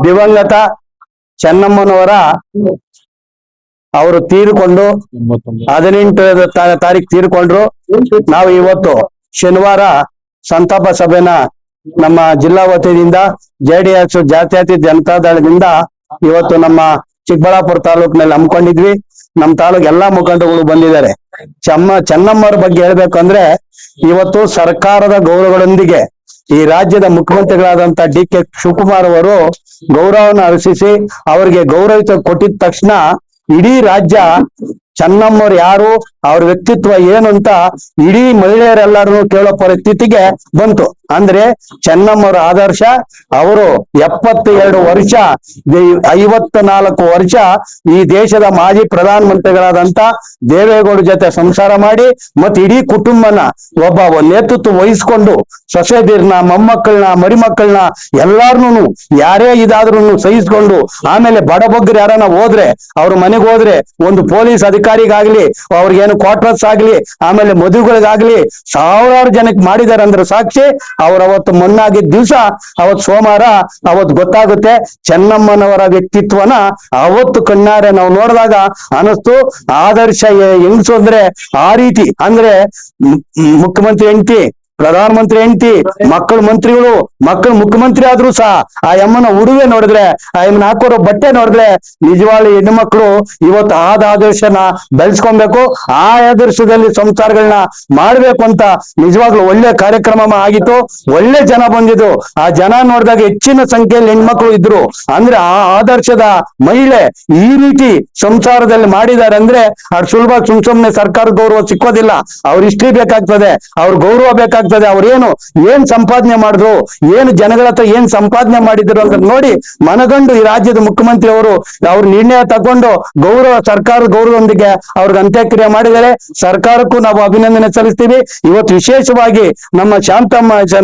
ದಿವಂಗತ ಚೆನ್ನಮ್ಮನವರ ಅವರು ತೀರಿಕೊಂಡು 18 ತಾರೀಕು ತೀರ್ಕೊಂಡ್ರು. ನಾವು ಇವತ್ತು ಶನಿವಾರ ಸಂತಾಪ ಸಭೆನ ನಮ್ಮ ಜಿಲ್ಲಾ ವತಿಯಿಂದ JDS ಜಾತ್ಯತೀತ ಜನತಾದಳದಿಂದ ಇವತ್ತು ನಮ್ಮ ಚಿಕ್ಕಬಳ್ಳಾಪುರ ತಾಲೂಕಿನಲ್ಲಿ ಹಮ್ಮಿಕೊಂಡಿದ್ವಿ. ನಮ್ಮ ತಾಲೂಕು ಎಲ್ಲಾ ಮುಖಂಡರುಗಳು ಬಂದಿದ್ದಾರೆ. ಚೆನ್ನಮ್ಮರ ಬಗ್ಗೆ ಹೇಳ್ಬೇಕಂದ್ರೆ ಇವತ್ತು ಸರ್ಕಾರದ ಗೌರವಗಳೊಂದಿಗೆ ಈ ರಾಜ್ಯದ ಮುಖ್ಯಮಂತ್ರಿಗಳಾದಂತ DK ಶಿವಕುಮಾರ್ ಅವರು ಗೌರವವನ್ನು ಅರ್ಪಿಸಿ ಅವರಿಗೆ ಗೌರವ ಕೊಟ್ಟಿದ ತಕ್ಷಣ ಇಡೀ ರಾಜ್ಯ ಚೆನ್ನಮ್ಮವ್ರು ಯಾರು, ಅವ್ರ ವ್ಯಕ್ತಿತ್ವ ಏನು ಅಂತ ಇಡೀ ಮಹಿಳೆಯರೆಲ್ಲರೂ ಕೇಳೋ ಪರಿಸ್ಥಿತಿಗೆ ಬಂತು. ಅಂದ್ರೆ ಚೆನ್ನಮ್ಮವ್ರ ಆದರ್ಶ. ಅವರು 72 ವರ್ಷ 54 ವರ್ಷ ಈ ದೇಶದ ಮಾಜಿ ಪ್ರಧಾನ ಮಂತ್ರಿಗಳಾದಂತ ದೇವೇಗೌಡ ಜೊತೆ ಸಂಸಾರ ಮಾಡಿ ಮತ್ತೆ ಇಡೀ ಕುಟುಂಬನ ಒಬ್ಬ ನೇತೃತ್ವ ವಹಿಸ್ಕೊಂಡು ಸೊಸೆದಿರ್ನ ಮೊಮ್ಮಕ್ಕಳನ್ನ ಮರಿಮಕ್ಕಳನ್ನ ಎಲ್ಲಾರ್ನು ಯಾರೇ ಇದಾದ್ರೂ ಸಹಿಸ್ಕೊಂಡು ಆಮೇಲೆ ಬಡಬಗ್ಗರು ಯಾರನ್ನ ಹೋದ್ರೆ ಅವ್ರ ಮನೆಗೆ ಹೋದ್ರೆ ಒಂದು ಪೊಲೀಸ್ ಅಧಿಕಾರಿಗಾಗ್ಲಿ ಅವ್ರಿಗೇನು ಕ್ವಾರ್ಟರ್ಸ್ ಆಗ್ಲಿ ಆಮೇಲೆ ಮದುವೆಗಳಿಗಾಗ್ಲಿ ಸಾವಿರಾರು ಜನಕ್ಕೆ ಮಾಡಿದಾರೆ ಅಂದ್ರೆ ಸಾಕ್ಷಿ ಅವ್ರ ಅವತ್ತು ಮಣ್ಣಾಗಿದ್ದ ದಿವಸ ಅವತ್ತು ಸೋಮವಾರ ಅವತ್ತು ಗೊತ್ತಾಗುತ್ತೆ ಚೆನ್ನಮ್ಮನವರ ವ್ಯಕ್ತಿತ್ವನ ಅವತ್ತು ಕಣ್ಣಾರೆ ನಾವು ನೋಡಿದಾಗ ಅನಿಸ್ತು. ಆದರ್ಶ ಹೆಂಗ್ಸು ಅಂದ್ರೆ ಆ ರೀತಿ ಅಂದ್ರೆ ಮುಖ್ಯಮಂತ್ರಿ ಹೆಂಡತಿ, ಪ್ರಧಾನಮಂತ್ರಿ ಹೆಂಡತಿ, ಮಕ್ಕಳ ಮಂತ್ರಿಗಳು, ಮಕ್ಕಳು ಮುಖ್ಯಮಂತ್ರಿ ಆದ್ರೂ ಸಹ ಆ ಅಮ್ಮನ ಉಡುಗೆ ನೋಡಿದ್ರೆ ಆ ಅಮ್ಮನ ಹಾಕೋರೋ ಬಟ್ಟೆ ನೋಡಿದ್ರೆ ನಿಜವಾಗ್ಲೂ ಹೆಣ್ಣು ಮಕ್ಕಳು ಇವತ್ತು ಆದರ್ಶನ ಬೆಳೆಸ್ಕೊಬೇಕು. ಆ ಆದರ್ಶದಲ್ಲಿ ಸಂಸಾರಗಳನ್ನ ಮಾಡ್ಬೇಕು ಅಂತ ನಿಜವಾಗ್ಲೂ ಒಳ್ಳೆ ಕಾರ್ಯಕ್ರಮ ಆಗಿತ್ತು. ಒಳ್ಳೆ ಜನ ಬಂದಿದ್ದು. ಆ ಜನ ನೋಡಿದಾಗ ಹೆಚ್ಚಿನ ಸಂಖ್ಯೆಯಲ್ಲಿ ಹೆಣ್ಮಕ್ಳು ಇದ್ರು. ಅಂದ್ರೆ ಆ ಆದರ್ಶದ ಮಹಿಳೆ ಈ ರೀತಿ ಸಂಸಾರದಲ್ಲಿ ಮಾಡಿದ್ದಾರೆ ಅಂದ್ರೆ ಅವ್ರು ಸುಲಭ ಸುಮ್ನೆ ಸರ್ಕಾರ ಗೌರವ ಸಿಕ್ಕೋದಿಲ್ಲ. ಅವ್ರ ಹಿಸ್ಟ್ರಿ ಬೇಕಾಗ್ತದೆ, ಅವ್ರ ಗೌರವ ಬೇಕಾಗ್ತದೆ. ಅವ್ರೇನು ಏನ್ ಸಂಪಾದನೆ ಮಾಡಿದ್ರು, ಏನು ಜನಗಳ ಹತ್ರ ಏನ್ ಸಂಪಾದನೆ ಮಾಡಿದ್ರು ಅಂತ ನೋಡಿ ಮನಗಂಡು ಈ ರಾಜ್ಯದ ಮುಖ್ಯಮಂತ್ರಿ ಅವರು ಅವ್ರ ನಿರ್ಣಯ ತಗೊಂಡು ಗೌರವ ಸರ್ಕಾರದ ಗೌರವದೊಂದಿಗೆ ಅವ್ರಿಗೆ ಅಂತ್ಯಕ್ರಿಯೆ ಮಾಡಿದ್ದಾರೆ. ಸರ್ಕಾರಕ್ಕೂ ನಾವು ಅಭಿನಂದನೆ ಸಲ್ಲಿಸ್ತೀವಿ. ಇವತ್ತು ವಿಶೇಷವಾಗಿ ನಮ್ಮ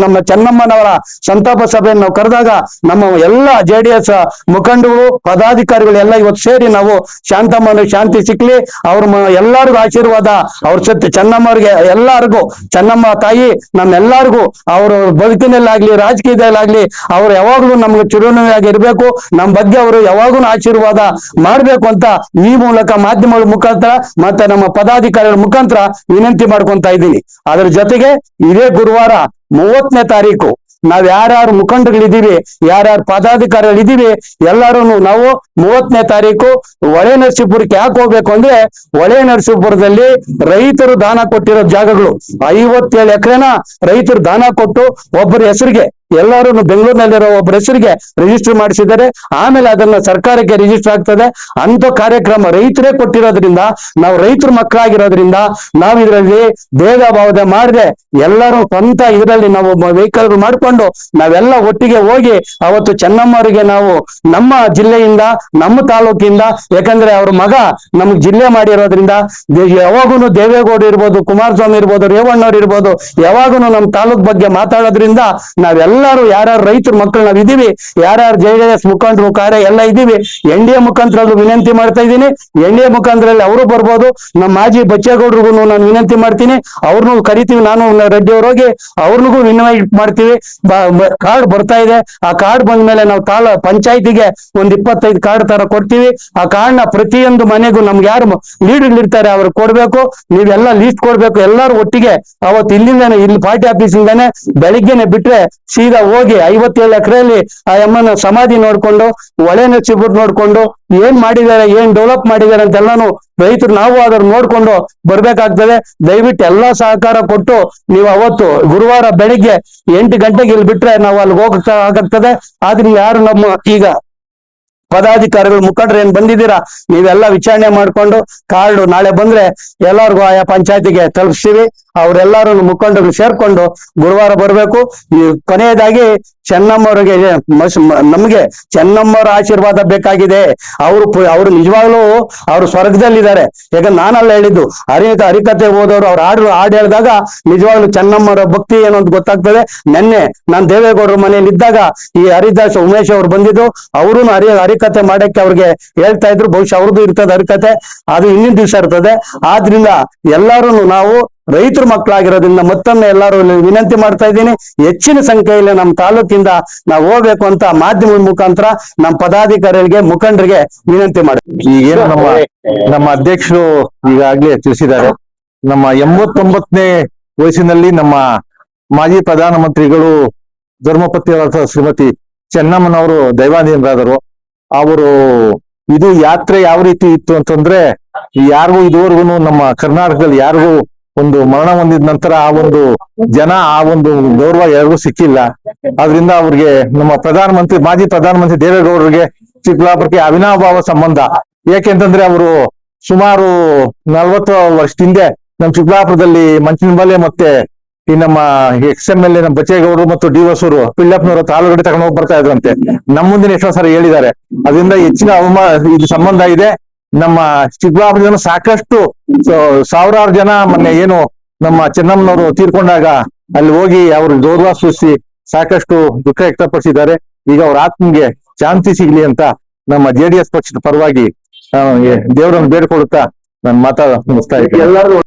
ನಮ್ಮ ಚೆನ್ನಮ್ಮನವರ ಸಂತಾಪ ಸಭೆಯನ್ನು ನಾವು ಕರೆದಾಗ ನಮ್ಮ ಎಲ್ಲ JDS ಮುಖಂಡರು ಪದಾಧಿಕಾರಿಗಳು ಎಲ್ಲ ಇವತ್ತು ಸೇರಿ ನಾವು ಶಾಂತಮ್ಮನ ಶಾಂತಿ ಸಿಕ್ಲಿ, ಅವ್ರ ಎಲ್ಲರಿಗೂ ಆಶೀರ್ವಾದ, ಅವ್ರ ಸತ್ಯ ಚೆನ್ನಮ್ಮವ್ರಿಗೆ ಎಲ್ಲರಿಗೂ ಚೆನ್ನಮ್ಮ ತಾಯಿ ನಮ್ಮೆಲ್ಲರಿಗೂ ಅವ್ರ ಬದುಕಿನಲ್ಲಾಗ್ಲಿ ರಾಜಕೀಯದಲ್ಲಾಗ್ಲಿ ಅವ್ರು ಯಾವಾಗ್ಲೂ ನಮ್ಗೆ ಚಿರುನವಿಯಾಗಿ ಇರ್ಬೇಕು. ನಮ್ಮ ಬಗ್ಗೆ ಅವರು ಯಾವಾಗೂ ಆಶೀರ್ವಾದ ಮಾಡ್ಬೇಕು ಅಂತ ಈ ಮೂಲಕ ಮಾಧ್ಯಮಗಳ ಮುಖಾಂತರ ಮತ್ತೆ ನಮ್ಮ ಪದಾಧಿಕಾರಿಗಳ ಮುಖಾಂತರ ವಿನಂತಿ ಮಾಡ್ಕೊಂತ ಇದ್ದೀನಿ. ಅದ್ರ ಜೊತೆಗೆ ಇದೇ ಗುರುವಾರ 30ನೇ ತಾರೀಕು ನಾವ್ ಯಾರ್ಯಾರು ಮುಖಂಡರುಗಳಿದ್ದೀವಿ, ಯಾರ್ಯಾರು ಪದಾಧಿಕಾರಿಗಳಿದ್ದೀವಿ ಎಲ್ಲರೂ ನಾವು 30ನೇ ತಾರೀಕು ಹೊಳೆ ನರಸೀಪುರಕ್ಕೆ ಯಾಕೆ ಹೋಗ್ಬೇಕು ಅಂದ್ರೆ ಹೊಳೆ ನರಸೀಪುರದಲ್ಲಿ ರೈತರು ದಾನ ಕೊಟ್ಟಿರೋ ಜಾಗಗಳು 57 ಎಕರೆನ ರೈತರು ದಾನ ಕೊಟ್ಟು ಒಬ್ಬರ ಹೆಸರಿಗೆ ಎಲ್ಲರೂ ಬೆಂಗಳೂರಿನಲ್ಲಿರೋ ಒಬ್ಬರ ಹೆಸರಿಗೆ ರಿಜಿಸ್ಟರ್ ಮಾಡಿಸಿದ್ದಾರೆ. ಆಮೇಲೆ ಅದನ್ನ ಸರ್ಕಾರಕ್ಕೆ ರಿಜಿಸ್ಟರ್ ಆಗ್ತದೆ. ಅಂತ ಕಾರ್ಯಕ್ರಮ ರೈತರೇ ಕೊಟ್ಟಿರೋದ್ರಿಂದ ನಾವು ರೈತರ ಮಕ್ಕಳಾಗಿರೋದ್ರಿಂದ ನಾವು ಇದರಲ್ಲಿ ಭೇದ ಭಾವದ ಮಾಡದೆ ಎಲ್ಲರೂ ಸ್ವಂತ ಇದರಲ್ಲಿ ನಾವು ವೆಹಿಕಲ್ ಮಾಡ್ಕೊಂಡು ನಾವೆಲ್ಲ ಒಟ್ಟಿಗೆ ಹೋಗಿ ಅವತ್ತು ಚೆನ್ನಮ್ಮವರಿಗೆ ನಾವು ನಮ್ಮ ಜಿಲ್ಲೆಯಿಂದ ನಮ್ಮ ತಾಲೂಕಿಂದ, ಯಾಕಂದ್ರೆ ಅವ್ರ ಮಗ ನಮ್ಗೆ ಜಿಲ್ಲೆ ಮಾಡಿರೋದ್ರಿಂದ ಯಾವಾಗೂ ದೇವೇಗೌಡ ಇರ್ಬೋದು, ಕುಮಾರಸ್ವಾಮಿ ಇರ್ಬೋದು, ರೇವಣ್ಣವ್ರು ಇರ್ಬೋದು, ಯಾವಾಗೂ ನಮ್ಮ ತಾಲೂಕ್ ಬಗ್ಗೆ ಮಾತಾಡೋದ್ರಿಂದ ನಾವೆಲ್ಲರೂ ಯಾರ್ಯಾರು ರೈತರ ಮಕ್ಕಳು ನಾವ್ ಇದೀವಿ, ಯಾರ್ಯಾರು JDS ಮುಖಂಡರು ಕಾರ್ಯ ಎಲ್ಲ ಇದೀವಿ. NDA ಮುಖಾಂತರಲ್ಲೂ ವಿನಂತಿ ಮಾಡ್ತಾ ಇದ್ದೀನಿ. NDA ಮುಖಾಂತರಲ್ಲಿ ಅವರು ಬರ್ಬೋದು. ನಮ್ಮ ಮಾಜಿ ಬಚ್ಚೇಗೌಡರಿಗೂ ನಾನು ವಿನಂತಿ ಮಾಡ್ತೀನಿ. ಅವ್ರನ್ನೂ ಕರಿತೀವಿ. ನಾನು ರೆಡ್ಡಿ ಅವ್ರೋಗಿ ಅವ್ರಿಗೂ ಇನ್ವೈಟ್ ಮಾಡ್ತೀವಿ. ಕಾರ್ಡ್ ಬರ್ತಾ ಇದೆ. ಆ ಕಾರ್ಡ್ ಬಂದ್ಮೇಲೆ ನಾವು ಪಂಚಾಯತಿಗೆ ಒಂದು 25 ಕಾರ್ಡ್ ತರ ಕೊಡ್ತೀವಿ. ಆ ಕಾರ್ಡ್ ನ ಪ್ರತಿಯೊಂದು ಮನೆಗೂ ನಮ್ಗೆ ಯಾರು ಲೀಡರ್ ಇರ್ತಾರೆ ಅವ್ರು ಕೊಡ್ಬೇಕು. ನೀವೆಲ್ಲ ಲೀಸ್ಟ್ ಕೊಡ್ಬೇಕು. ಎಲ್ಲರೂ ಒಟ್ಟಿಗೆ ಅವತ್ತು ಇಲ್ಲಿಂದಾನೆ ಇಲ್ಲಿ ಪಾರ್ಟಿ ಆಫೀಸಿಂದಾನೆ ಬೆಳಿಗ್ಗೆನೆ ಬಿಟ್ರೆ ಸೀದಾ ಹೋಗಿ 57 ಎಕರೆಯಲ್ಲಿ ಆ ಅಮ್ಮನ ಸಮಾಧಿ ನೋಡ್ಕೊಂಡು ಹೊಳೆ ನರಸೀಪುರ ನೋಡ್ಕೊಂಡು ಏನ್ ಮಾಡಿದ್ದಾರೆ, ಏನ್ ಡೆವಲಪ್ ಮಾಡಿದ್ದಾರೆ ಅಂತೆಲ್ಲಾನು ರೈತರು ನಾವು ಅದ್ರ ನೋಡ್ಕೊಂಡು ಬರ್ಬೇಕಾಗ್ತದೆ. ದಯವಿಟ್ಟು ಎಲ್ಲಾ ಸಹಕಾರ ಕೊಟ್ಟು ನೀವು ಅವತ್ತು ಗುರುವಾರ ಬೆಳಿಗ್ಗೆ 8 ಗಂಟೆಗೆ ಇಲ್ಲಿ ಬಿಟ್ರೆ ನಾವು ಅಲ್ಲಿ ಹೋಗ್ತಾ ಆಗಾಗ್ತದೆ. ಆದ್ರೆ ಯಾರು ನಮ್ಮ ಈಗ ಪದಾಧಿಕಾರಿಗಳು ಮುಖಂಡರು ಏನ್ ಬಂದಿದ್ದೀರಾ ನೀವೆಲ್ಲ ವಿಚಾರಣೆ ಮಾಡ್ಕೊಂಡು ಕಾರ್ಡು ನಾಳೆ ಬಂದ್ರೆ ಎಲ್ಲರಿಗೂ ಆಯಾ ಪಂಚಾಯತಿಗೆ ತಲುಪಿಸ್ತೀವಿ. ಅವರೆಲ್ಲರೂ ಮುಖಂಡರು ಸೇರ್ಕೊಂಡು ಗುರುವಾರ ಬರ್ಬೇಕು. ಈ ಕೊನೆಯದಾಗಿ ಚೆನ್ನಮ್ಮವರಿಗೆ ನಮ್ಗೆ ಚೆನ್ನಮ್ಮವರ ಆಶೀರ್ವಾದ ಬೇಕಾಗಿದೆ. ಅವರು ನಿಜವಾಗ್ಲೂ ಅವ್ರು ಸ್ವರ್ಗದಲ್ಲಿದ್ದಾರೆ. ಯಾಕಂದ್ರೆ ನಾನಲ್ಲ ಹೇಳಿದ್ದು, ಹರಿಕತೆ ಓದೋರು ಅವ್ರು ಹಾಡು ಹೇಳಿದಾಗ ನಿಜವಾಗ್ಲೂ ಚೆನ್ನಮ್ಮವರ ಭಕ್ತಿ ಏನು ಅಂತ ಗೊತ್ತಾಗ್ತದೆ. ನೆನ್ನೆ ನಾನು ದೇವೇಗೌಡರ ಮನೆಯಲ್ಲಿ ಇದ್ದಾಗ ಈ ಹರಿದಾಸ್ ಉಮೇಶ್ ಅವ್ರು ಬಂದಿದ್ದು, ಅವರು ಹರಿಕತೆ ಅರ್ಹತೆ ಮಾಡಕ್ಕೆ ಅವ್ರಿಗೆ ಹೇಳ್ತಾ ಇದ್ರು. ಬಹುಶಃ ಅವ್ರದ್ದು ಇರ್ತದೆ ಅರ್ಹತೆ, ಅದು ಹಿಂದಿನ ದಿವಸ ಇರ್ತದೆ. ಆದ್ರಿಂದ ಎಲ್ಲರೂ ನಾವು ರೈತರ ಮಕ್ಕಳಾಗಿರೋದ್ರಿಂದ ಮತ್ತೊಮ್ಮೆ ಎಲ್ಲರೂ ವಿನಂತಿ ಮಾಡ್ತಾ ಇದ್ದೀನಿ, ಹೆಚ್ಚಿನ ಸಂಖ್ಯೆಯಲ್ಲಿ ನಮ್ಮ ತಾಲೂಕಿಂದ ನಾವು ಹೋಗ್ಬೇಕು ಅಂತ ಮಾಧ್ಯಮದ ಮುಖಾಂತರ ನಮ್ಮ ಪದಾಧಿಕಾರಿಗಳಿಗೆ ಮುಖಂಡರಿಗೆ ವಿನಂತಿ ಮಾಡಿ. ಈಗೇನು ನಮ್ಮ ಅಧ್ಯಕ್ಷರು ಈಗಾಗ್ಲೇ ತಿಳಿಸಿದ್ದಾರೆ. ನಮ್ಮ 89ನೇ ವಯಸ್ಸಿನಲ್ಲಿ ನಮ್ಮ ಮಾಜಿ ಪ್ರಧಾನಮಂತ್ರಿಗಳು ಧರ್ಮಪತ್ನಿಯವರ ಶ್ರೀಮತಿ ಚೆನ್ನಮ್ಮನವರು ದೈವಾಧೀನರಾದರು. ಅವರು ಇದು ಯಾತ್ರೆ ಯಾವ ರೀತಿ ಇತ್ತು ಅಂತಂದ್ರೆ, ಯಾರಿಗೂ ಇದುವರೆಗೂ ನಮ್ಮ ಕರ್ನಾಟಕದಲ್ಲಿ ಯಾರಿಗೂ ಒಂದು ಮರಣ ಹೊಂದಿದ ನಂತರ ಆ ಒಂದು ಜನ ಆ ಒಂದು ಗೌರವ ಯಾರಿಗೂ ಸಿಕ್ಕಿಲ್ಲ. ಆದ್ರಿಂದ ಅವ್ರಿಗೆ ನಮ್ಮ ಮಾಜಿ ಪ್ರಧಾನಮಂತ್ರಿ ದೇವೇಗೌಡರಿಗೆ ಚಿಕ್ಕಬಳ್ಳಾಪುರಕ್ಕೆ ಅವಿನಾಭಾವ ಸಂಬಂಧ. ಯಾಕೆಂತಂದ್ರೆ ಅವರು ಸುಮಾರು 40 ವರ್ಷದ ಹಿಂದೆ ನಮ್ಮ ಚಿಕ್ಕಬಳ್ಳಾಪುರದಲ್ಲಿ ಮಂಚಿನಬಾಲೆ ಮತ್ತೆ ಈ ನಮ್ಮ XMLA ನಮ್ಮ ಬಚ್ಚೇಗೌಡರು ಮತ್ತು ಡಿ ಹೊಸೂರು ಪಿಳ್ಳಪ್ಪನವರು ತಾಲೂಗಡೆ ತಗೊಂಡು ಹೋಗಿ ಬರ್ತಾ ಇದ್ರಂತೆ. ನಮ್ಮ ಮುಂದಿನ ಎಷ್ಟೋ ಸಾರಿ ಹೇಳಿದ್ದಾರೆ. ಅದರಿಂದ ಹೆಚ್ಚಿನ ಇದು ಸಂಬಂಧ ಇದೆ. ನಮ್ಮ ಚಿಕ್ಕಬಳ್ಳಾಪುರ ಜನ ಸಾಕಷ್ಟು ಸಾವಿರಾರು ಜನ ಮೊನ್ನೆ ಏನು ನಮ್ಮ ಚೆನ್ನಮ್ಮನವರು ತೀರ್ಕೊಂಡಾಗ ಅಲ್ಲಿ ಹೋಗಿ ಅವ್ರ ಗೌರವ ಸೂಚಿಸಿ ಸಾಕಷ್ಟು ದುಃಖ ವ್ಯಕ್ತಪಡಿಸಿದ್ದಾರೆ. ಈಗ ಅವ್ರ ಆತ್ಮಗೆ ಶಾಂತಿ ಸಿಗ್ಲಿ ಅಂತ ನಮ್ಮ JDS ಪಕ್ಷದ ಪರವಾಗಿ ದೇವರನ್ನು ಬೇಡ್ಕೊಡುತ್ತಾ ನಾನು ಮುಗಿಸ್ತಾ ಇದ್ದೀನಿ.